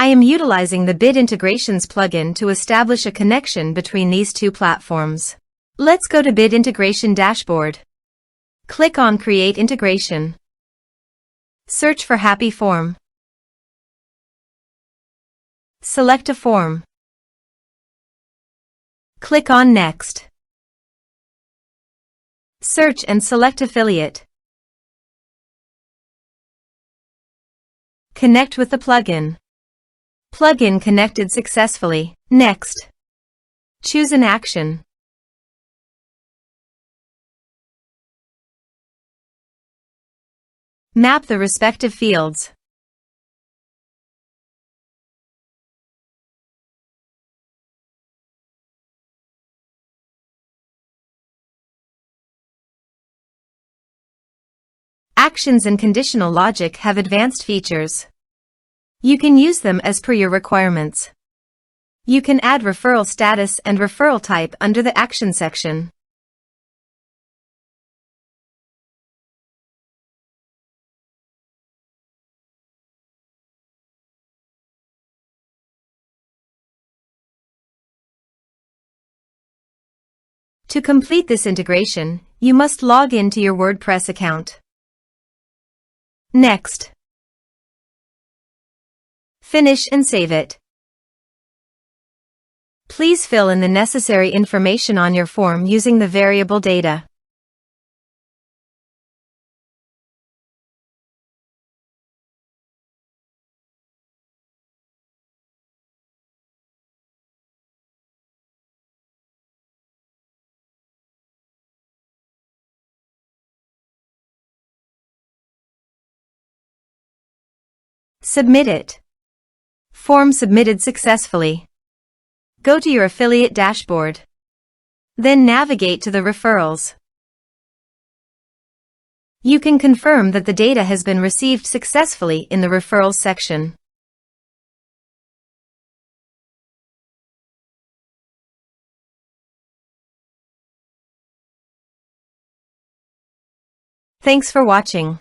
I am utilizing the Bid Integrations plugin to establish a connection between these two platforms. Let's go to Bid Integration Dashboard. Click on Create Integration. Search for Happyform. Select a form. Click on Next. Search and select Affiliate. Connect with the plugin. Plugin connected successfully. Next. Choose an action. Map the respective fields. Actions and conditional logic have advanced features. You can use them as per your requirements. You can add referral status and referral type under the Action section. To complete this integration, you must log in to your WordPress account. Next. Finish and save it. Please fill in the necessary information on your form using the variable data. Submit it. Form submitted successfully. Go to your affiliate dashboard. Then navigate to the referrals. You can confirm that the data has been received successfully in the referrals section. Thanks for watching.